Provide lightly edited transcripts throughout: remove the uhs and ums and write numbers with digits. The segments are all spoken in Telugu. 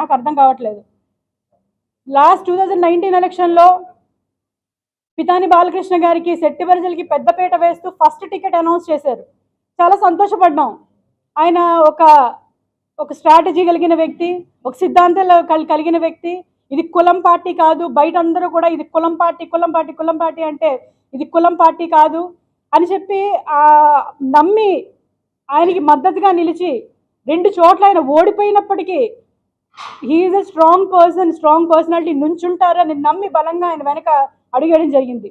నాకు అర్థం కావట్లేదు. లాస్ట్ 2019 ఎలక్షన్లో పితాని బాలకృష్ణ గారికి సెట్టిబరిజలకి పెద్దపీట వేస్తూ ఫస్ట్ టికెట్ అనౌన్స్ చేశారు. చాలా సంతోషపడ్డాం. ఆయన ఒక స్ట్రాటజీ కలిగిన వ్యక్తి, ఒక సిద్ధాంతాలు కలిగిన వ్యక్తి. ఇది కులం పార్టీ కాదు, బయట అందరూ కూడా ఇది కులం పార్టీ అంటే ఇది కులం పార్టీ కాదు అని చెప్పి నమ్మి ఆయనకి మద్దతుగా నిలిచి 2 చోట్ల ఆయన ఓడిపోయినప్పటికీ హీఈస్ ఎ స్ట్రాంగ్ పర్సనాలిటీ నుంచుంటారని నమ్మి బలంగా ఆయన వెనక అడిగేయడం జరిగింది.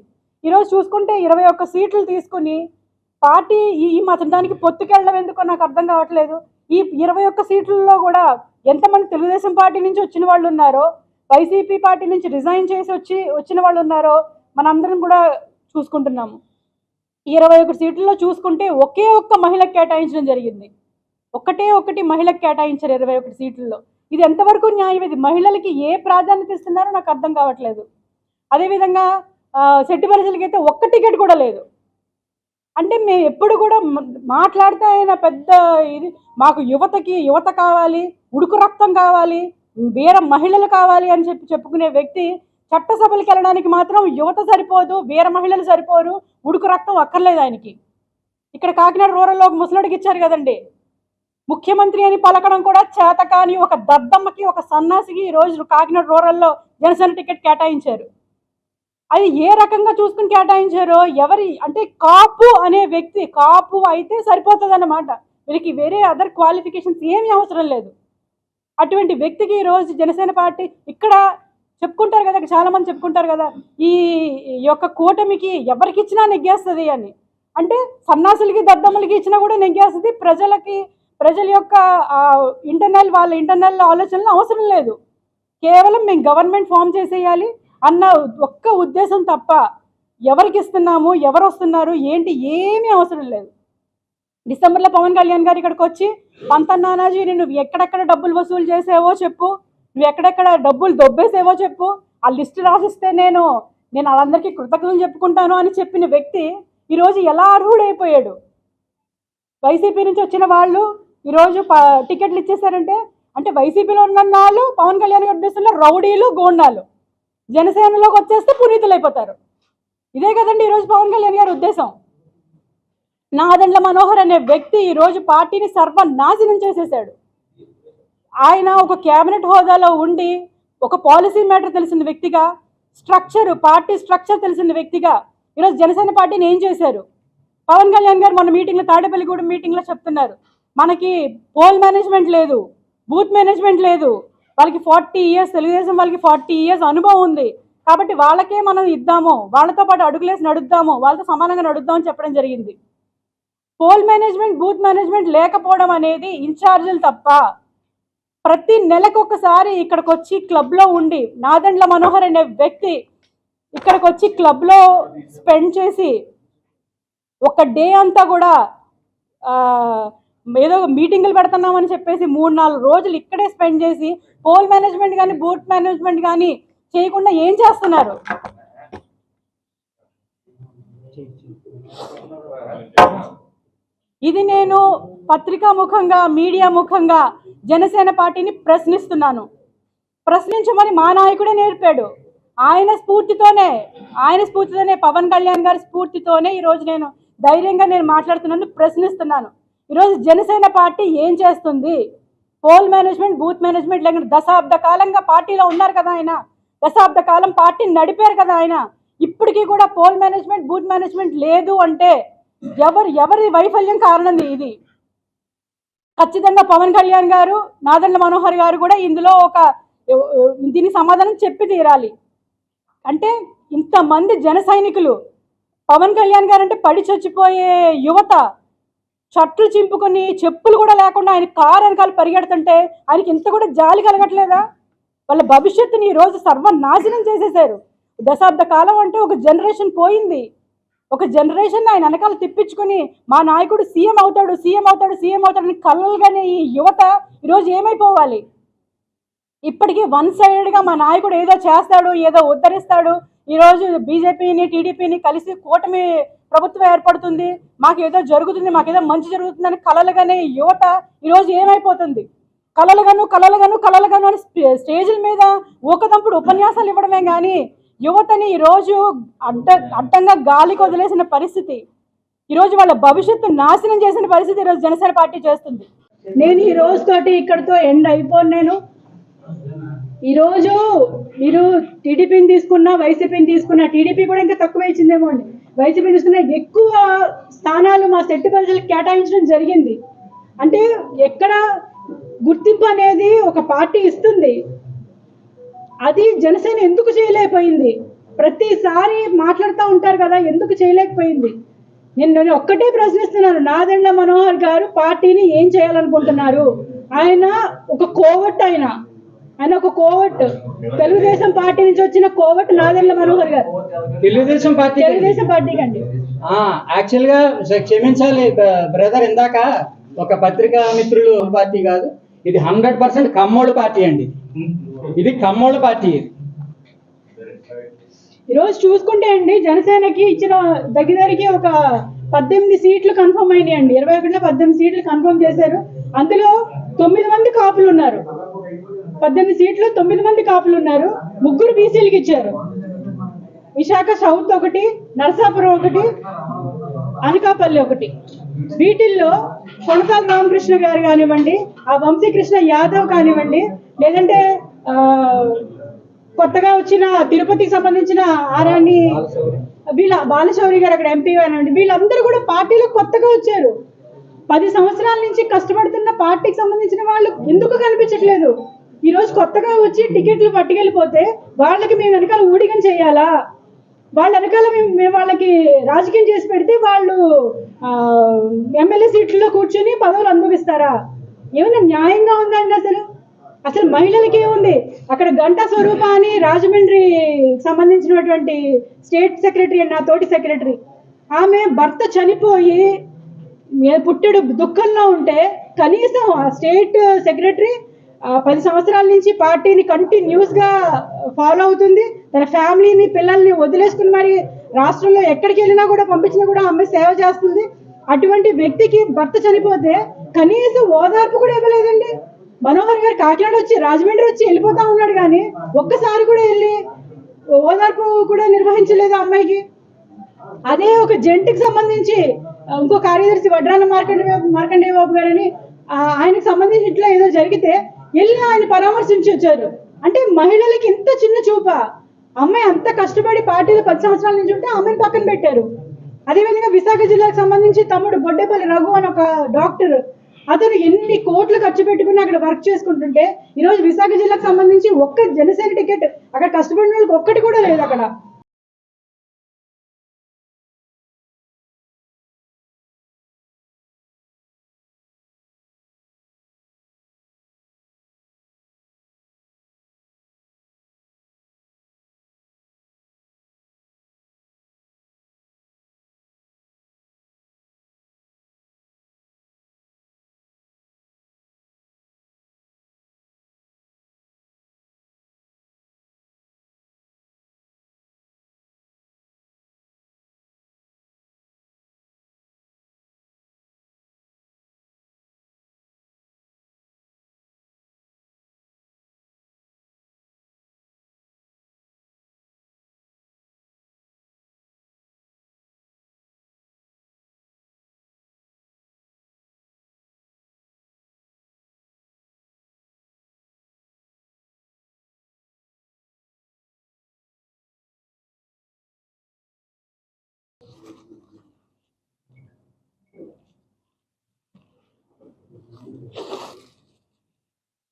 ఈరోజు చూసుకుంటే 21 సీట్లు తీసుకుని పార్టీ ఈ మాత్రం దానికి పొత్తుకెళ్ళడం ఎందుకో నాకు అర్థం కావట్లేదు. ఈ 21 సీట్లలో కూడా ఎంతమంది తెలుగుదేశం పార్టీ నుంచి వచ్చిన వాళ్ళు ఉన్నారో, వైసీపీ పార్టీ నుంచి రిజైన్ చేసి వచ్చిన వాళ్ళు ఉన్నారో మనందరం కూడా చూసుకుంటున్నాము. 21 సీట్లలో చూసుకుంటే ఒకే ఒక్క మహిళకు కేటాయించడం జరిగింది. ఒకటి మహిళకు కేటాయించారు 21 సీట్లలో. ఇది ఎంతవరకు న్యాయం? ఇది మహిళలకి ఏ ప్రాధాన్యత ఇస్తున్నారో నాకు అర్థం కావట్లేదు. అదేవిధంగా సెట్టిబరిజలకి అయితే ఒక్క టికెట్ కూడా లేదు. అంటే మేము ఎప్పుడు కూడా మాట్లాడితే ఆయన పెద్ద ఇది మాకు యువత కావాలి, ఉడుకు రక్తం కావాలి, వీర మహిళలు కావాలి అని చెప్పుకునే వ్యక్తి చట్టసభలకు వెళ్ళడానికి మాత్రం యువత సరిపోదు, వీర మహిళలు సరిపోరు, ఉడుకు రక్తం అక్కర్లేదు ఆయనకి. ఇక్కడ కాకినాడ రూరల్లో ఒక ముసలుడికి ఇచ్చారు కదండి, ముఖ్యమంత్రి అని పలకడం కూడా చేత కాని ఒక దద్దమ్మకి, ఒక సన్నాసికి ఈరోజు కాకినాడ రూరల్లో జనసేన టికెట్ కేటాయించారు. అది ఏ రకంగా చూసుకుని కేటాయించారో ఎవరి అంటే కాపు అనే వ్యక్తి, కాపు అయితే సరిపోతుంది అన్నమాట, వీరికి వేరే అదర్ క్వాలిఫికేషన్స్ ఏమీ అవసరం లేదు. అటువంటి వ్యక్తికి ఈరోజు జనసేన పార్టీ ఇక్కడ చెప్పుకుంటారు కదా, చాలా మంది చెప్పుకుంటారు కదా, ఈ యొక్క కూటమికి ఎవరికి ఇచ్చినా నెగ్గేస్తుంది అని. అంటే సన్నాసులకి దద్దమ్మలకి ఇచ్చినా కూడా నెగ్గేస్తుంది, ప్రజల యొక్క వాళ్ళ ఇంటర్నల్ ఆలోచనలు అవసరం లేదు. కేవలం మేము గవర్నమెంట్ ఫామ్ చేసేయాలి అన్న ఒక్క ఉద్దేశం తప్ప ఎవరికి ఇస్తున్నాము, ఎవరు వస్తున్నారు ఏంటి ఏమీ అవసరం లేదు. డిసెంబర్లో పవన్ కళ్యాణ్ గారు ఇక్కడికి వచ్చి పంతన్నానాజీ నువ్వు ఎక్కడెక్కడ డబ్బులు వసూలు చేసేవో చెప్పు, నువ్వు ఎక్కడెక్కడ డబ్బులు దొబ్బేసేవో చెప్పు, ఆ లిస్ట్ రాసిస్తే నేను వాళ్ళందరికీ కృతజ్ఞతలు చెప్పుకుంటాను అని చెప్పిన వ్యక్తి ఈరోజు ఎలా అర్హుడైపోయాడు? వైసీపీ నుంచి వచ్చిన వాళ్ళు ఈరోజు టికెట్లు ఇచ్చేసారంటే అంటే వైసీపీలో ఉన్న వాళ్ళు పవన్ కళ్యాణ్ గారి ఉద్దేశంలో రౌడీలు, గోండాలు, జనసేనలోకి వచ్చేస్తే పునీతులు అయిపోతారు. ఇదే కదండి ఈరోజు పవన్ కళ్యాణ్ గారి ఉద్దేశం. నాదెండ్ల మనోహర్ అనే వ్యక్తి ఈరోజు పార్టీని సర్వనాశనం చేసేసాడు. ఆయన ఒక క్యాబినెట్ హోదాలో ఉండి ఒక పాలసీ మ్యాటర్ తెలిసిన వ్యక్తిగా, పార్టీ స్ట్రక్చర్ తెలిసిన వ్యక్తిగా ఈరోజు జనసేన పార్టీని ఏం చేశారు? పవన్ కళ్యాణ్ గారు మొన్న మీటింగ్లో, తాడేపల్లిగూడెం మీటింగ్లో చెప్తున్నారు, మనకి పోల్ మేనేజ్మెంట్ లేదు, బూత్ మేనేజ్మెంట్ లేదు, వాళ్ళకి 40 ఇయర్స్ తెలుగుదేశం వాళ్ళకి 40 ఇయర్స్ అనుభవం ఉంది కాబట్టి వాళ్ళకే మనం ఇద్దాము, వాళ్ళతో పాటు అడుగులేసి నడుద్దాము, వాళ్ళతో సమానంగా నడుద్దామని చెప్పడం జరిగింది. పోల్ మేనేజ్మెంట్, బూత్ మేనేజ్మెంట్ లేకపోవడం అనేది ఇన్ఛార్జీలు తప్ప. ప్రతి నెలకు ఒకసారి ఇక్కడికి వచ్చి క్లబ్లో ఉండి నాదెండ్ల మనోహర్ అనే వ్యక్తి ఇక్కడికి వచ్చి క్లబ్లో స్పెండ్ చేసి ఒక డే అంతా కూడా ఏదో మీటింగులు పెడుతున్నామని చెప్పేసి 3-4 రోజులు ఇక్కడే స్పెండ్ చేసి పోల్ మేనేజ్మెంట్ కానీ బూత్ మేనేజ్మెంట్ కానీ చేయకుండా ఏం చేస్తున్నారు? ఇది నేను పత్రికా ముఖంగా, మీడియా ముఖంగా జనసేన పార్టీని ప్రశ్నిస్తున్నాను. ప్రశ్నించమని మా నాయకుడే నేర్పాడు. ఆయన స్ఫూర్తితోనే పవన్ కళ్యాణ్ గారి స్ఫూర్తితోనే ఈరోజు నేను ధైర్యంగా మాట్లాడుతున్నాను, ప్రశ్నిస్తున్నాను. ఈరోజు జనసేన పార్టీ ఏం చేస్తుంది? పోల్ మేనేజ్మెంట్, బూత్ మేనేజ్మెంట్ లేకుండా దశాబ్ద కాలంగా పార్టీలో ఉన్నారు కదా ఆయన, దశాబ్ద కాలం పార్టీ నడిపారు కదా ఆయన. ఇప్పటికీ కూడా పోల్ మేనేజ్మెంట్, బూత్ మేనేజ్మెంట్ లేదు అంటే ఎవరి వైఫల్యం కారణం ఇది? ఖచ్చితంగా పవన్ కళ్యాణ్ గారు, నాదెండ్ల మనోహర్ గారు కూడా ఇందులో దీని సమాధానం చెప్పి తీరాలి. అంటే ఇంతమంది జన సైనికులు, పవన్ కళ్యాణ్ గారు అంటే పడి చచ్చిపోయే యువత షర్ట్లు చింపుకొని చెప్పులు కూడా లేకుండా ఆయన కారు వెనకాల పరిగెడుతుంటే ఆయనకి ఇంత కూడా జాలి కలగట్లేదా? వాళ్ళ భవిష్యత్తుని ఈరోజు సర్వనాశనం చేసేసారు. దశాబ్ద కాలం అంటే ఒక జనరేషన్ పోయింది. ఒక జనరేషన్ ఆయన వెనకాల తిప్పించుకొని మా నాయకుడు సీఎం అవుతాడు అని కలలుగానే ఈ యువత ఈరోజు ఏమైపోవాలి? ఇప్పటికీ వన్ సైడెడ్గా మా నాయకుడు ఏదో చేస్తాడు, ఏదో ఉద్ధరిస్తాడు, ఈరోజు బీజేపీని, టీడీపీని కలిసి కూటమి ప్రభుత్వం ఏర్పడుతుంది, మాకు ఏదో జరుగుతుంది, మాకేదో మంచి జరుగుతుందని కలలుగానే యువత ఈరోజు ఏమైపోతుంది? కలలుగాను అని స్టేజ్ల మీద ఊకదంపుడు ఉపన్యాసాలు ఇవ్వడమే కానీ యువతని ఈరోజు అడ్డంగా గాలికి వదిలేసిన పరిస్థితి, ఈరోజు వాళ్ళ భవిష్యత్తు నాశనం చేసిన పరిస్థితి ఈరోజు జనసేన పార్టీ చేస్తుంది. నేను ఈ రోజుతోటి ఇక్కడితో ఎండ్ అయిపోను. నేను ఈరోజు మీరు టీడీపీని తీసుకున్నా, వైసీపీని తీసుకున్నా, టీడీపీ కూడా ఇంకా తక్కువ ఇచ్చిందేమో అండి, వైసీపీ తీసుకున్నా ఎక్కువ స్థానాలు మా సెట్టి ప్రజలకు కేటాయించడం జరిగింది. అంటే ఎక్కడ గుర్తింపు అనేది ఒక పార్టీ ఇస్తుంది, అది జనసేన ఎందుకు చేయలేకపోయింది? ప్రతిసారి మాట్లాడుతూ ఉంటారు కదా, ఎందుకు చేయలేకపోయింది? నేను ఒక్కటే ప్రశ్నిస్తున్నాను, నాదెండ్ల మనోహర్ గారు పార్టీని ఏం చేయాలనుకుంటున్నారు? ఆయన ఒక కోవట్, ఆయన ఒక కోవట్, తెలుగుదేశం పార్టీ నుంచి వచ్చిన కోవట్ నాదెండ్ల మనోహర్ గారు. తెలుగుదేశం పార్టీకి అండి. యాక్చువల్ గా క్షమించాలి బ్రదర్, ఇందాక ఒక పత్రికా మిత్రులు పార్టీ కాదు, ఇది 100% కమ్మోళ్ళ పార్టీ అండి. ఇది కమ్మోళ్ళ పార్టీ. ఈరోజు చూసుకుంటే అండి, జనసేనకి ఇచ్చిన దగ్గరికి ఒక 18 సీట్లు కన్ఫర్మ్ అయినాయి అండి. 21లో 18 సీట్లు కన్ఫర్మ్ చేశారు. అందులో 9 మంది కాపులు ఉన్నారు. 18 సీట్లు 9 మంది కాపులు ఉన్నారు. 3 బీసీలకు ఇచ్చారు. విశాఖ సౌత్ ఒకటి, నరసాపురం ఒకటి, అనకాపల్లి ఒకటి. వీటిల్లో కొనతాల రామకృష్ణ గారు కానివ్వండి, ఆ వంశీకృష్ణ యాదవ్ కానివ్వండి, లేదంటే కొత్తగా వచ్చిన తిరుపతికి సంబంధించిన ఆరాణి వీళ్ళ బాలశౌరి గారు అక్కడ ఎంపీ కానివ్వండి, వీళ్ళందరూ కూడా పార్టీలో కొత్తగా వచ్చారు. 10 సంవత్సరాల నుంచి కష్టపడుతున్న పార్టీకి సంబంధించిన వాళ్ళు ఎందుకు కనిపించట్లేదు? ఈరోజు కొత్తగా వచ్చి టికెట్లు పట్టుకెళ్ళిపోతే వాళ్ళకి మేము వెనకాల ఊడిగం చేయాలా? వాళ్ళ వెనకాల మేము వాళ్ళకి రాజకీయం చేసి పెడితే వాళ్ళు ఎమ్మెల్యే సీట్లలో కూర్చొని పదవులు అనుభవిస్తారా? ఏమైనా న్యాయంగా ఉందండి? అసలు మహిళలకి ఏముంది? అక్కడ గంటా స్వరూప అని రాజమండ్రి సంబంధించినటువంటి స్టేట్ సెక్రటరీ, నా తోటి సెక్రటరీ, ఆమె భర్త చనిపోయి పుట్టెడు దుఃఖంలో ఉంటే కనీసం ఆ స్టేట్ సెక్రటరీ 10 సంవత్సరాల నుంచి పార్టీని కంటిన్యూస్ గా ఫాలో అవుతుంది. తన ఫ్యామిలీని, పిల్లల్ని వదిలేసుకుని మరి రాష్ట్రంలో ఎక్కడికి వెళ్ళినా కూడా పంపించినా కూడా అమ్మాయి సేవ చేస్తుంది. అటువంటి వ్యక్తికి భర్త చనిపోతే కనీసం ఓదార్పు కూడా ఇవ్వలేదండి. మనోహర్ గారు కాకినాడ వచ్చి, రాజమండ్రి వచ్చి వెళ్ళిపోతా ఉన్నాడు, కానీ ఒక్కసారి కూడా వెళ్ళి ఓదార్పు కూడా నిర్వహించలేదు అమ్మాయికి. అదే ఒక జంటికి సంబంధించి ఇంకో కార్యదర్శి వడ్రాన మార్కండేయ బాబు గారని, ఆయనకు సంబంధించి ఇట్లా ఏదో జరిగితే వెళ్ళి ఆయన పరామర్శించి వచ్చారు. అంటే మహిళలకి ఇంత చిన్న చూప? అమ్మాయి అంత కష్టపడి పార్టీలో 10 సంవత్సరాల నుంచి ఉంటే అమ్మాయిని పక్కన పెట్టారు. అదేవిధంగా విశాఖ జిల్లాకు సంబంధించి తమ్ముడు బొడ్డేపల్లి రఘు అని ఒక డాక్టర్, అతను ఎన్ని కోట్లు ఖర్చు పెట్టుకుని అక్కడ వర్క్ చేసుకుంటుంటే ఈరోజు విశాఖ జిల్లాకు సంబంధించి ఒక్క జనసేన టికెట్ అక్కడ కష్టపడిన వాళ్ళకి ఒక్కటి కూడా లేదు అక్కడ.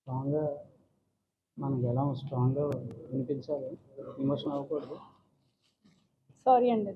స్ట్రాంగ్గా మనకి ఎలా స్ట్రాంగ్గా వినిపించాలి, ఎమోషన్ అవ్వకూడదు. సారీ అండి.